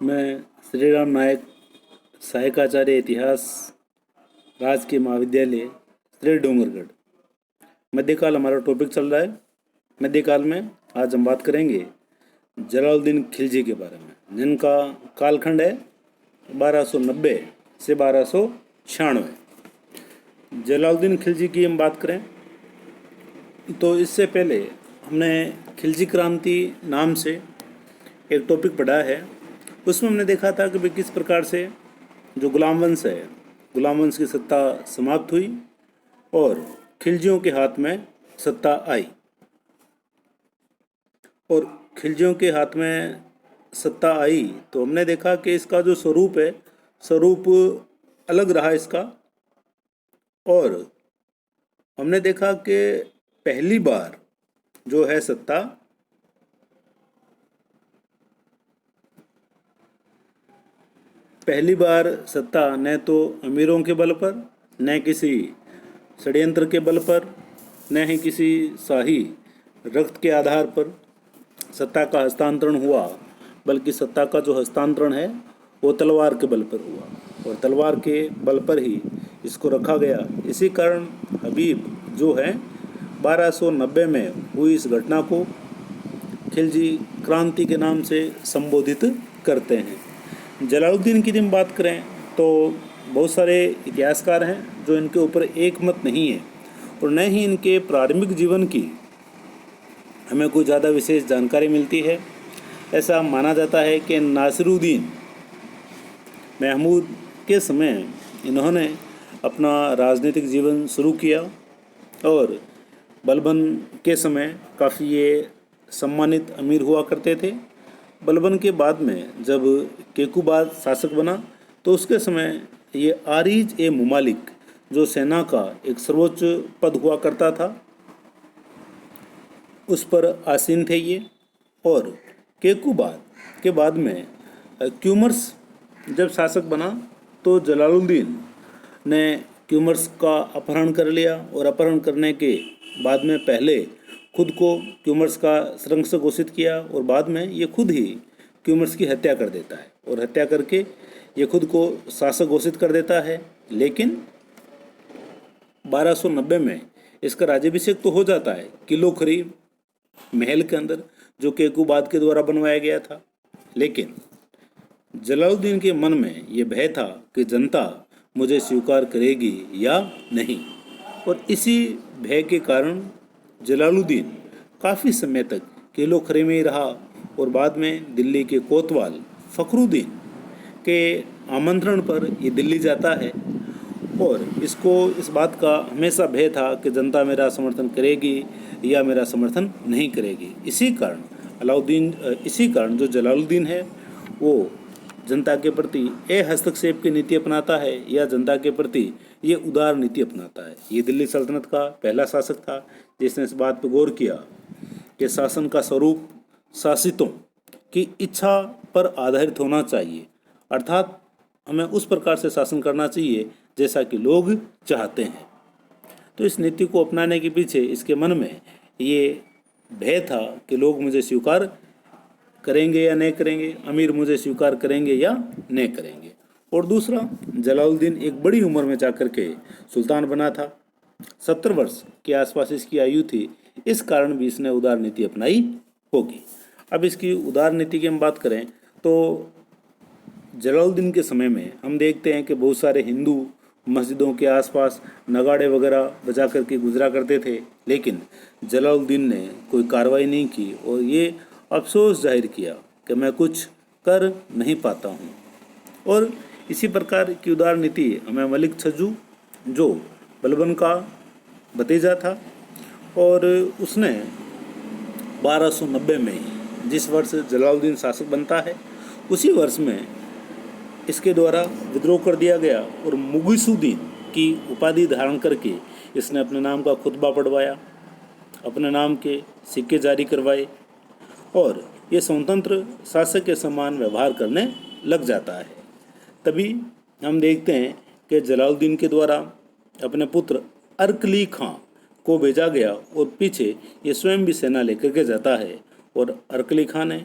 मैं श्री राम नायक, सहायकाचार्य इतिहास, राजकीय महाविद्यालय श्री डूंगरगढ़। मध्यकाल हमारा टॉपिक चल रहा है। मध्यकाल में आज हम बात करेंगे जलालुद्दीन खिलजी के बारे में, जिनका कालखंड है 1290 से 1296। जलालुद्दीन खिलजी की हम बात करें तो इससे पहले हमने खिलजी क्रांति नाम से एक टॉपिक पढ़ा है। उसमें हमने देखा था कि भाई किस प्रकार से जो गुलाम वंश है, गुलाम वंश की सत्ता समाप्त हुई और खिलजियों के हाथ में सत्ता आई। और खिलजियों के हाथ में सत्ता आई तो हमने देखा कि इसका जो स्वरूप है, स्वरूप अलग रहा इसका। और हमने देखा कि पहली बार जो है सत्ता न तो अमीरों के बल पर, न किसी षड्यंत्र के बल पर, न ही किसी शाही रक्त के आधार पर सत्ता का हस्तांतरण हुआ, बल्कि सत्ता का जो हस्तांतरण है वो तलवार के बल पर हुआ और तलवार के बल पर ही इसको रखा गया। इसी कारण हबीब जो है 1290 में हुई इस घटना को खिलजी क्रांति के नाम से संबोधित करते हैं। जलालुद्दीन की हम बात करें तो बहुत सारे इतिहासकार हैं जो इनके ऊपर एक मत नहीं है और न ही इनके प्रारंभिक जीवन की हमें कोई ज़्यादा विशेष जानकारी मिलती है। ऐसा माना जाता है कि नासिरुद्दीन महमूद के समय इन्होंने अपना राजनीतिक जीवन शुरू किया और बलबन के समय काफ़ी ये सम्मानित अमीर हुआ करते थे। बलबन के बाद में जब केकुबाद शासक बना तो उसके समय ये आरिज ए मुमालिक जो सेना का एक सर्वोच्च पद हुआ करता था, उस पर आसीन थे ये। और केकुबाद के बाद में क्यूमर्स जब शासक बना तो जलालुद्दीन ने क्यूमर्स का अपहरण कर लिया और अपहरण करने के बाद में पहले खुद को क्यूमर्स का श्रंस घोषित किया और बाद में ये खुद ही क्यूमर्स की हत्या कर देता है और हत्या करके ये खुद को शासक घोषित कर देता है। लेकिन 1290 में इसका राज्याभिषेक तो हो जाता है किलो खरी महल के अंदर, जो केकुबाद के द्वारा बनवाया गया था। लेकिन जलालुद्दीन के मन में ये भय था कि जनता मुझे स्वीकार करेगी या नहीं, और इसी भय के कारण जलालुद्दीन काफ़ी समय तक किलो खरे में ही रहा और बाद में दिल्ली के कोतवाल फखरुद्दीन के आमंत्रण पर ये दिल्ली जाता है और इसको इस बात का हमेशा भय था कि जनता मेरा समर्थन करेगी या मेरा समर्थन नहीं करेगी। इसी कारण जो जलालुद्दीन है वो जनता के प्रति हस्तक्षेप की नीति अपनाता है या जनता के प्रति ये उदार नीति अपनाता है। ये दिल्ली सल्तनत का पहला शासक था जिसने इस बात पर गौर किया कि शासन का स्वरूप शासितों की इच्छा पर आधारित होना चाहिए, अर्थात हमें उस प्रकार से शासन करना चाहिए जैसा कि लोग चाहते हैं। तो इस नीति को अपनाने के पीछे इसके मन में ये भय था कि लोग मुझे स्वीकार करेंगे या नहीं करेंगे, अमीर मुझे स्वीकार करेंगे या नहीं करेंगे। और दूसरा, जलालुद्दीन एक बड़ी उम्र में जाकर के सुल्तान बना था, 70 वर्ष के आसपास इसकी आयु थी। इस कारण भी इसने उदार नीति अपनाई होगी। अब इसकी उदार नीति की हम बात करें तो जलालुद्दीन के समय में हम देखते हैं कि बहुत सारे हिंदू मस्जिदों के आसपास नगाड़े वगैरह बजा करके गुजरा करते थे, लेकिन जलालुद्दीन ने कोई कार्रवाई नहीं की और ये अफसोस जाहिर किया कि मैं कुछ कर नहीं पाता हूँ। और इसी प्रकार की उदार नीति हमें मलिक छज्जू जो बलबन का भतीजा था और उसने 1290 में जिस वर्ष जलालुद्दीन शासक बनता है उसी वर्ष में इसके द्वारा विद्रोह कर दिया गया और मुगीसुद्दीन की उपाधि धारण करके इसने अपने नाम का खुतबा पढ़वाया, अपने नाम के सिक्के जारी करवाए और ये स्वतंत्र शासक के समान व्यवहार करने लग जाता है। तभी हम देखते हैं कि जलालुद्दीन के द्वारा अपने पुत्र अरकली खां को भेजा गया और पीछे ये स्वयं भी सेना लेकर के जाता है और अरकली खां ने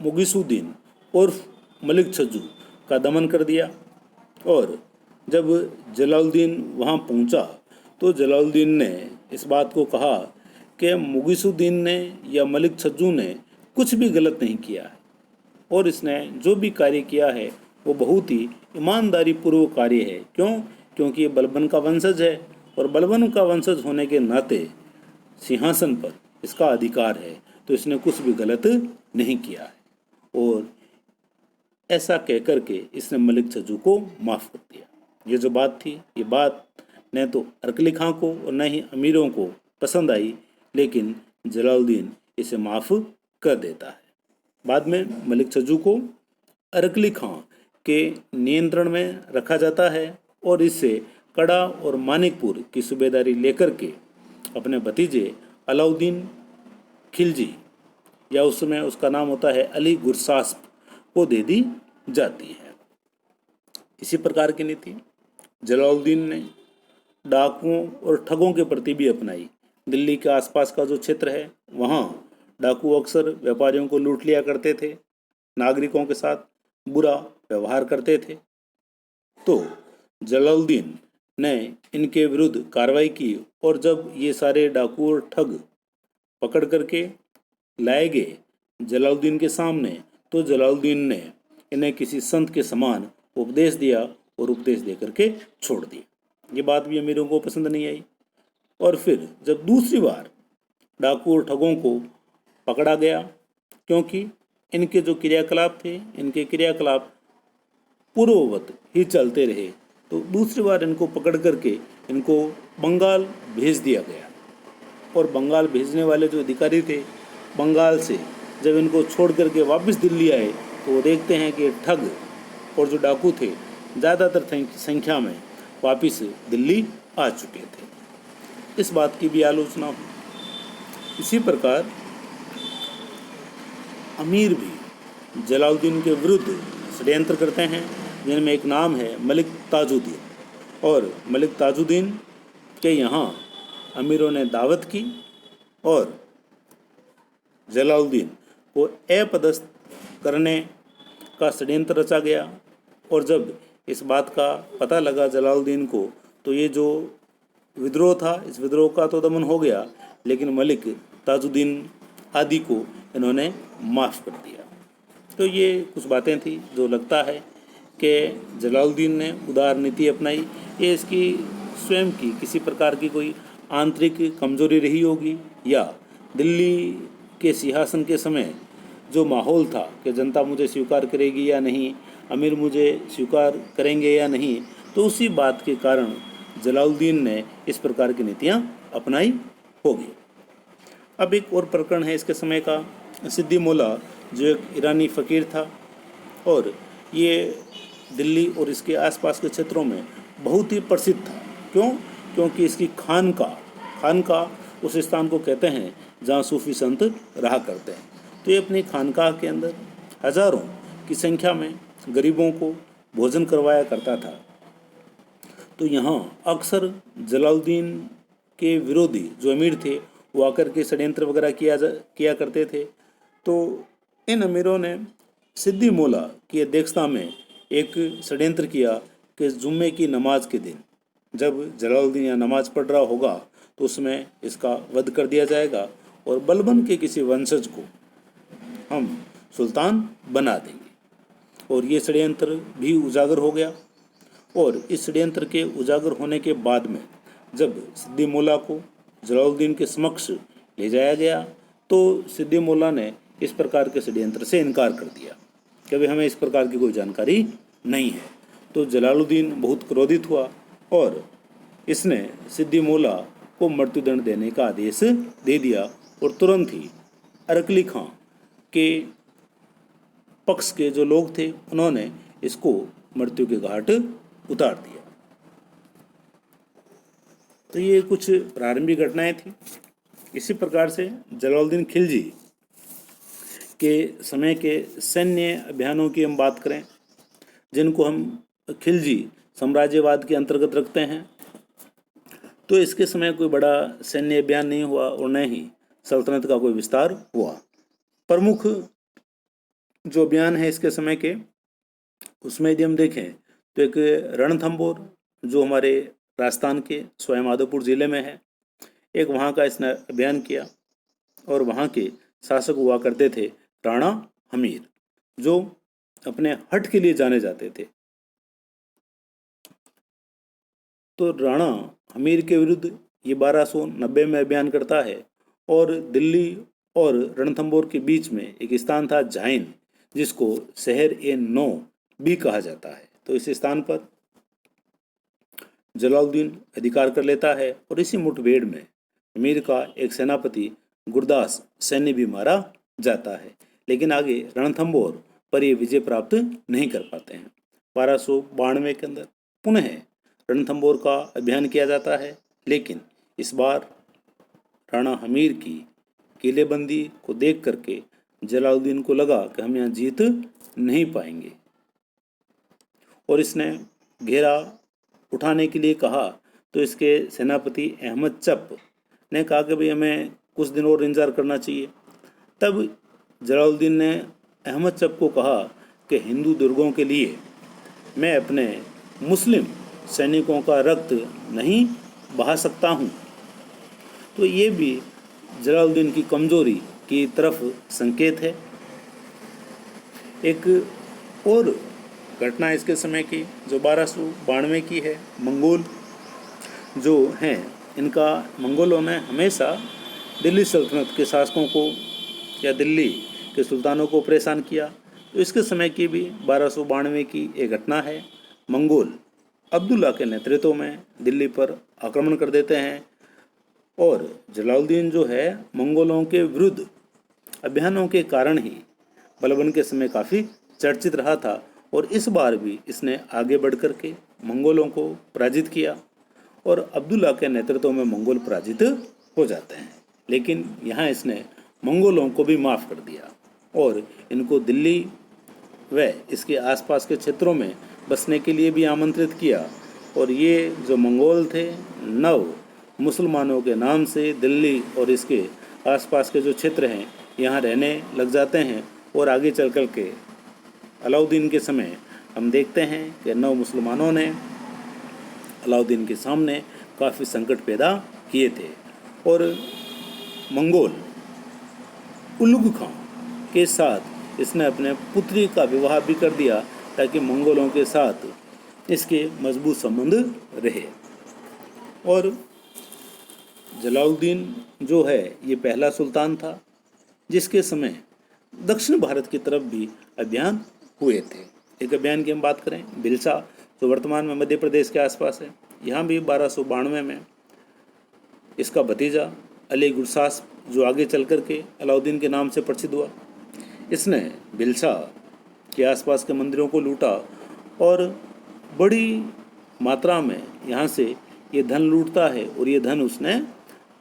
मुगिसुद्दीन उर्फ मलिक छज्जू का दमन कर दिया। और जब जलालुद्दीन वहाँ पहुँचा तो जलालुद्दीन ने इस बात को कहा कि मुगिसुद्दीन ने या मलिक छज्जू ने कुछ भी गलत नहीं किया है और इसने जो भी कार्य किया है वो बहुत ही ईमानदारी पूर्वक कार्य है। क्यों? क्योंकि ये बलबन का वंशज है और बलबन का वंशज होने के नाते सिंहासन पर इसका अधिकार है, तो इसने कुछ भी गलत नहीं किया है। और ऐसा कहकर के इसने मलिक छज्जू को माफ़ कर दिया। ये जो बात थी, ये बात न तो अरकली खां को और न ही अमीरों को पसंद आई, लेकिन जलालुद्दीन इसे माफ़ कर देता है। बाद में मलिक छज्जू को अरकली खां के नियंत्रण में रखा जाता है और इससे कड़ा और मानिकपुर की सूबेदारी लेकर के अपने भतीजे अलाउद्दीन खिलजी, या उस समय उसका नाम होता है अली गुरसास्प, को दे दी जाती है। इसी प्रकार की नीति जलालुद्दीन ने डाकुओं और ठगों के प्रति भी अपनाई। दिल्ली के आसपास का जो क्षेत्र है वहाँ डाकू अक्सर व्यापारियों को लूट लिया करते थे, नागरिकों के साथ बुरा व्यवहार करते थे। तो जलालुद्दीन ने इनके विरुद्ध कार्रवाई की और जब ये सारे डाकू और ठग पकड़ करके लाए गए जलालुद्दीन के सामने, तो जलालुद्दीन ने इन्हें किसी संत के समान उपदेश दिया और उपदेश दे करके छोड़ दिया। ये बात भी अमीरों को पसंद नहीं आई। और फिर जब दूसरी बार डाकू और ठगों को पकड़ा गया, क्योंकि इनके जो क्रियाकलाप थे, इनके क्रियाकलाप पूर्ववत ही चलते रहे, तो दूसरी बार इनको पकड़ करके इनको बंगाल भेज दिया गया। और बंगाल भेजने वाले जो अधिकारी थे, बंगाल से जब इनको छोड़ करके वापस दिल्ली आए तो वो देखते हैं कि ठग और जो डाकू थे ज़्यादातर संख्या में वापस दिल्ली आ चुके थे। इस बात की भी आलोचना हुई। इसी प्रकार अमीर भी जलालुद्दीन के विरुद्ध षड्यंत्र करते हैं, जिनमें एक नाम है मलिक ताजुद्दीन। और मलिक ताजुद्दीन के यहाँ अमीरों ने दावत की और जलालुद्दीन को अपदस्थ करने का षड्यंत्र रचा गया। और जब इस बात का पता लगा जलालुद्दीन को, तो ये जो विद्रोह था, इस विद्रोह का तो दमन हो गया, लेकिन मलिक ताजुद्दीन आदि को इन्होंने माफ़ कर दिया। तो ये कुछ बातें थी जो लगता है कि जलालुद्दीन ने उदार नीति अपनाई। ये इसकी स्वयं की किसी प्रकार की कोई आंतरिक कमजोरी रही होगी, या दिल्ली के सिंहासन के समय जो माहौल था कि जनता मुझे स्वीकार करेगी या नहीं, अमीर मुझे स्वीकार करेंगे या नहीं, तो उसी बात के कारण जलालुद्दीन ने इस प्रकार की नीतियाँ अपनाई होगी। अब एक और प्रकरण है इसके समय का, सिद्दी मौला जो एक ईरानी फ़कीर था और ये दिल्ली और इसके आसपास के क्षेत्रों में बहुत ही प्रसिद्ध था। क्यों? क्योंकि इसकी खानका उस स्थान को कहते हैं जहाँ सूफी संत रहा करते हैं। तो ये अपनी खानकाह के अंदर हजारों की संख्या में गरीबों को भोजन करवाया करता था। तो यहाँ अक्सर जलालुद्दीन के विरोधी जो अमीर थे वो आकर के षड्यंत्र वगैरह किया करते थे। तो इन अमीरों ने सिद्दी मौला की अध्यक्षता में एक षड्यंत्र किया कि जुम्मे की नमाज के दिन जब जलालुद्दीन यहाँ नमाज पढ़ रहा होगा तो उसमें इसका वध कर दिया जाएगा और बलबन के किसी वंशज को हम सुल्तान बना देंगे। और ये षड्यंत्र भी उजागर हो गया। और इस षड्यंत्र के उजागर होने के बाद में जब सिद्दी मौला को जलालुद्दीन के समक्ष ले जाया गया तो सिद्दी मौला ने इस प्रकार के षड्यंत्र से इनकार कर दिया कि भाई हमें इस प्रकार की कोई जानकारी नहीं है। तो जलालुद्दीन बहुत क्रोधित हुआ और इसने सिद्दी मौला को मृत्युदंड देने का आदेश दे दिया और तुरंत ही अरकली खां के पक्ष के जो लोग थे उन्होंने इसको मृत्यु के घाट उतार दिया। तो ये कुछ प्रारंभिक घटनाएं थी। इसी प्रकार से जलालुद्दीन खिलजी के समय के सैन्य अभियानों की हम बात करें, जिनको हम खिलजी साम्राज्यवाद के अंतर्गत रखते हैं, तो इसके समय कोई बड़ा सैन्य अभियान नहीं हुआ और न ही सल्तनत का कोई विस्तार हुआ। प्रमुख जो अभियान है इसके समय के, उसमें यदि हम देखें तो एक रणथंबोर जो हमारे राजस्थान के सवाई माधोपुर जिले में है, एक वहाँ का इसने अभियान किया और वहाँ के शासक हुआ करते थे राणा हमीर, जो अपने हठ के लिए जाने जाते थे। तो राणा हमीर के विरुद्ध ये 1290 में अभियान करता है और दिल्ली और रणथंबोर के बीच में एक स्थान था जाइन, जिसको शहर ए नौ भी कहा जाता है। तो इस स्थान पर जलालुद्दीन अधिकार कर लेता है और इसी मुठभेड़ में अमीर का एक सेनापति गुरदास सैनी भी मारा जाता है, लेकिन आगे रणथंबोर पर ये विजय प्राप्त नहीं कर पाते हैं। 1292 के अंदर पुनः रणथंबोर का अभियान किया जाता है, लेकिन इस बार राणा हमीर की किलेबंदी को देख करके जलालुद्दीन को लगा कि हम यहाँ जीत नहीं पाएंगे और इसने घेरा उठाने के लिए कहा। तो इसके सेनापति अहमद चप ने कहा कि भाई हमें कुछ दिन और इंतजार करना चाहिए। तब जलालुद्दीन ने अहमद चप को कहा कि हिंदू दुर्गों के लिए मैं अपने मुस्लिम सैनिकों का रक्त नहीं बहा सकता हूँ। तो ये भी जलालुद्दीन की कमजोरी की तरफ संकेत है। एक और घटना इसके समय की जो 1292 की है, मंगोल जो हैं इनका, मंगोलों ने हमेशा दिल्ली सल्तनत के शासकों को या दिल्ली के सुल्तानों को परेशान किया। तो इसके समय की भी 1292 की एक घटना है। मंगोल अब्दुल्ला के नेतृत्व में दिल्ली पर आक्रमण कर देते हैं और जलालुद्दीन जो है मंगोलों के विरुद्ध अभियानों के कारण ही बलबन के समय काफ़ी चर्चित रहा था और इस बार भी इसने आगे बढ़ कर के मंगोलों को पराजित किया और अब्दुल्ला के नेतृत्व में मंगोल पराजित हो जाते हैं। लेकिन यहाँ इसने मंगोलों को भी माफ़ कर दिया और इनको दिल्ली व इसके आसपास के क्षेत्रों में बसने के लिए भी आमंत्रित किया और ये जो मंगोल थे नव मुसलमानों के नाम से दिल्ली और इसके आसपास के जो क्षेत्र हैं यहाँ रहने लग जाते हैं और आगे चल कर के अलाउद्दीन के समय हम देखते हैं कि नव मुसलमानों ने अलाउद्दीन के सामने काफ़ी संकट पैदा किए थे और मंगोल उलुग खां के साथ इसने अपने पुत्री का विवाह भी कर दिया ताकि मंगोलों के साथ इसके मजबूत संबंध रहे। और जलालुद्दीन जो है ये पहला सुल्तान था जिसके समय दक्षिण भारत की तरफ भी अभियान हुए थे। एक अभियान की हम बात करें, भिलसा जो वर्तमान में मध्य प्रदेश के आसपास है, यहाँ भी 1292 में इसका भतीजा अली गुरसास जो आगे चल कर के अलाउद्दीन के नाम से प्रसिद्ध हुआ, इसने भिलसा के आसपास के मंदिरों को लूटा और बड़ी मात्रा में यहाँ से ये धन लूटता है और ये धन उसने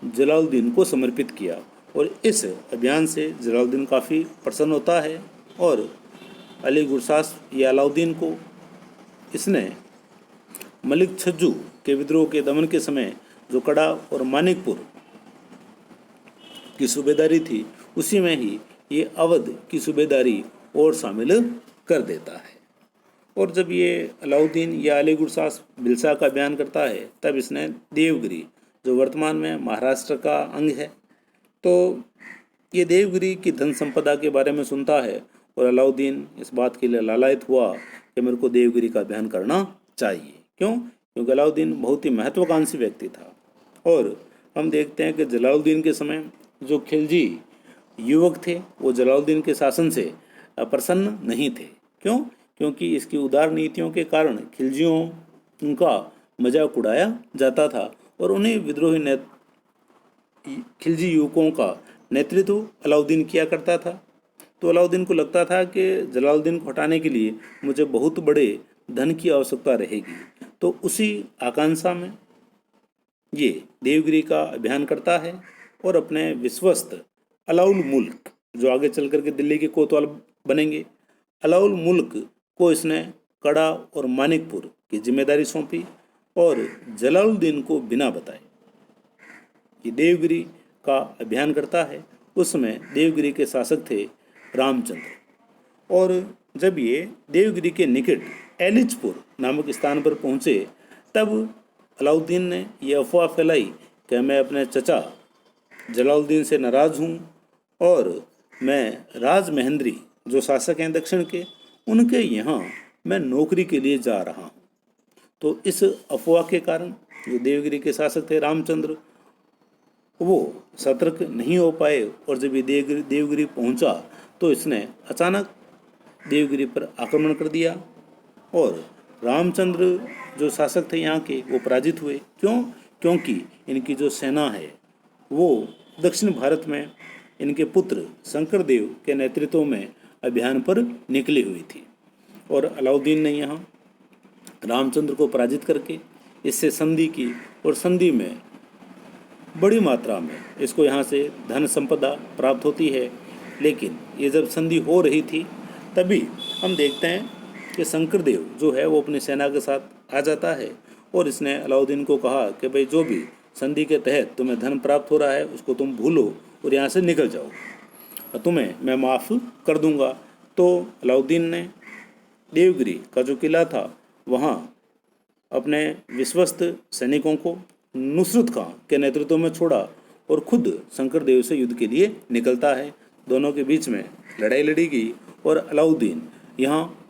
जलालुद्दीन को समर्पित किया और इस अभियान से जलालुद्दीन काफ़ी प्रसन्न होता है और अली गुरसास या अलाउद्दीन को इसने मलिक छज्जू के विद्रोह के दमन के समय जो कड़ा और मानिकपुर की सूबेदारी थी उसी में ही ये अवध की सूबेदारी और शामिल कर देता है। और जब ये अलाउद्दीन या अली गुरसास भिलसा का बयान करता है तब इसने देवगिरी जो वर्तमान में महाराष्ट्र का अंग है, तो ये देवगिरी की धन संपदा के बारे में सुनता है और अलाउद्दीन इस बात के लिए लालायित हुआ कि मेरे को देवगिरी का अभियान करना चाहिए। क्यों? क्योंकि अलाउद्दीन बहुत ही महत्वाकांक्षी व्यक्ति था और हम देखते हैं कि जलालुद्दीन के समय जो खिलजी युवक थे वो जलालुद्दीन के शासन से प्रसन्न नहीं थे। क्यों? क्योंकि इसकी उदार नीतियों के कारण खिलजियों उनका मजाक उड़ाया जाता था और उन्हें विद्रोही खिलजी युवकों का नेतृत्व अलाउद्दीन किया करता था। तो अलाउद्दीन को लगता था कि जलालुद्दीन को हटाने के लिए मुझे बहुत बड़े धन की आवश्यकता रहेगी, तो उसी आकांक्षा में ये देवगिरी का अभियान करता है और अपने विश्वस्त अलाउल मुल्क जो आगे चल कर के दिल्ली के कोतवाल बनेंगे, अलाउल मुल्क को इसने कड़ा और मानिकपुर की जिम्मेदारी सौंपी और जलालुद्दीन को बिना बताए ये देवगिरी का अभियान करता है। उस समय देवगिरी के शासक थे रामचंद्र और जब ये देवगिरी के निकट एलिचपुर नामक स्थान पर पहुँचे तब अलाउद्दीन ने यह अफवाह फैलाई कि मैं अपने चचा जलालुद्दीन से नाराज़ हूँ और मैं राजमहेंद्री जो शासक हैं दक्षिण के, उनके यहाँ मैं नौकरी के लिए जा रहा हूँ। तो इस अफवाह के कारण जो देवगिरी के शासक थे रामचंद्र, वो सतर्क नहीं हो पाए और जब ये देवगिरी पहुंचा तो इसने अचानक देवगिरी पर आक्रमण कर दिया और रामचंद्र जो शासक थे यहाँ के वो पराजित हुए। क्यों? क्योंकि इनकी जो सेना है वो दक्षिण भारत में इनके पुत्र शंकरदेव के नेतृत्व में अभियान पर निकली हुई थी और अलाउद्दीन ने यहाँ रामचंद्र को पराजित करके इससे संधि की और संधि में बड़ी मात्रा में इसको यहाँ से धन संपदा प्राप्त होती है। लेकिन ये जब संधि हो रही थी तभी हम देखते हैं कि शंकरदेव जो है वो अपनी सेना के साथ आ जाता है और इसने अलाउद्दीन को कहा कि भाई जो भी संधि के तहत तुम्हें धन प्राप्त हो रहा है उसको तुम भूलो और यहाँ से निकल जाओ और तुम्हें मैं माफ़ कर दूंगा। तो अलाउद्दीन ने देवगिरी का जो किला था वहाँ अपने विश्वस्त सैनिकों को नुसरत खां के नेतृत्व में छोड़ा और खुद शंकरदेव से युद्ध के लिए निकलता है। दोनों के बीच में लड़ाई लड़ी गई और अलाउद्दीन यहाँ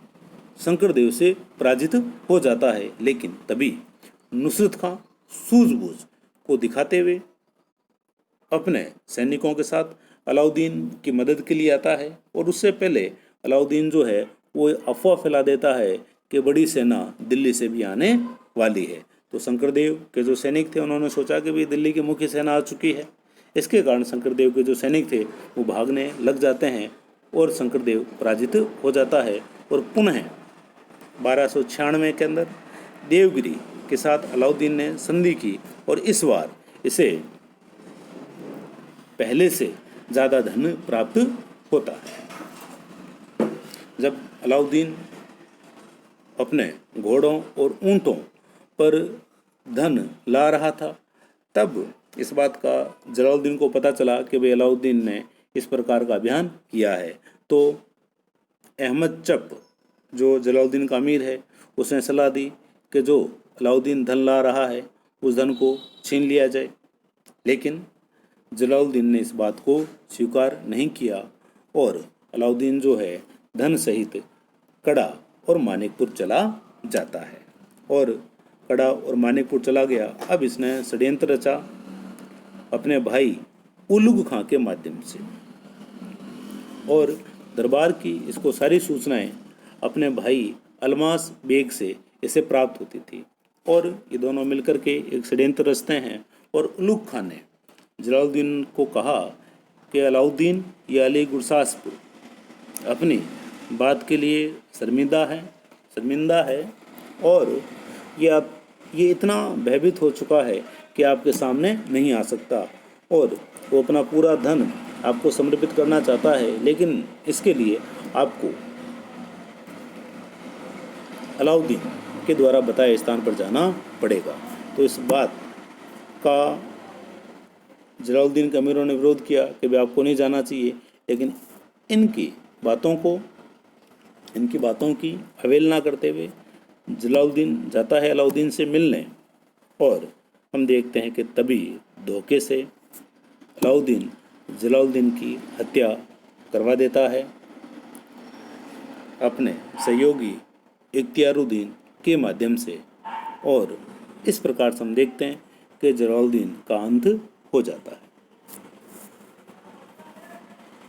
शंकरदेव से पराजित हो जाता है। लेकिन तभी नुसरत खां सूझबूझ को दिखाते हुए अपने सैनिकों के साथ अलाउद्दीन की मदद के लिए आता है और उससे पहले अलाउद्दीन जो है वो अफवाह फैला देता है कि बड़ी सेना दिल्ली से भी आने वाली है। तो शंकरदेव के जो सैनिक थे उन्होंने सोचा कि भाई दिल्ली की मुख्य सेना आ चुकी है। इसके कारण शंकरदेव के जो सैनिक थे वो भागने लग जाते हैं और शंकरदेव पराजित हो जाता है और पुनः 1296 के अंदर देवगिरी के साथ अलाउद्दीन ने संधि की और इस बार इसे पहले से ज़्यादा धन प्राप्त होता है। जब अलाउद्दीन अपने घोड़ों और ऊँटों पर धन ला रहा था तब इस बात का जलालुद्दीन को पता चला कि भाई अलाउद्दीन ने इस प्रकार का अभियान किया है। तो अहमद चप जो जलालुद्दीन का अमीर है उसने सलाह दी कि जो अलाउद्दीन धन ला रहा है उस धन को छीन लिया जाए। लेकिन जलालुद्दीन ने इस बात को स्वीकार नहीं किया और अलाउद्दीन जो है धन सहित कड़ा और मानिकपुर चला जाता है और कड़ा और मानिकपुर चला गया। अब इसने षड्यंत्र रचा अपने भाई उलुग खां के माध्यम से और दरबार की इसको सारी सूचनाएं अपने भाई अलमास बेग से इसे प्राप्त होती थी और ये दोनों मिलकर के एक षड्यंत्र रचते हैं और उलुग खां ने जलालुद्दीन को कहा कि अलाउद्दीन या अली गुरसासपुर अपनी बात के लिए शर्मिंदा है और ये इतना भयभीत हो चुका है कि आपके सामने नहीं आ सकता और वो अपना पूरा धन आपको समर्पित करना चाहता है, लेकिन इसके लिए आपको अलाउद्दीन के द्वारा बताए स्थान पर जाना पड़ेगा। तो इस बात का जलालुद्दीन के अमीरों ने विरोध किया कि भाई आपको नहीं जाना चाहिए, लेकिन इनकी बातों की अवहेलना करते हुए जलालुद्दीन जाता है अलाउद्दीन से मिलने और हम देखते हैं कि तभी धोखे से अलाउद्दीन जलालुद्दीन की हत्या करवा देता है अपने सहयोगी इख्तियारुद्दीन के माध्यम से और इस प्रकार से हम देखते हैं कि जलालुद्दीन का अंत हो जाता है।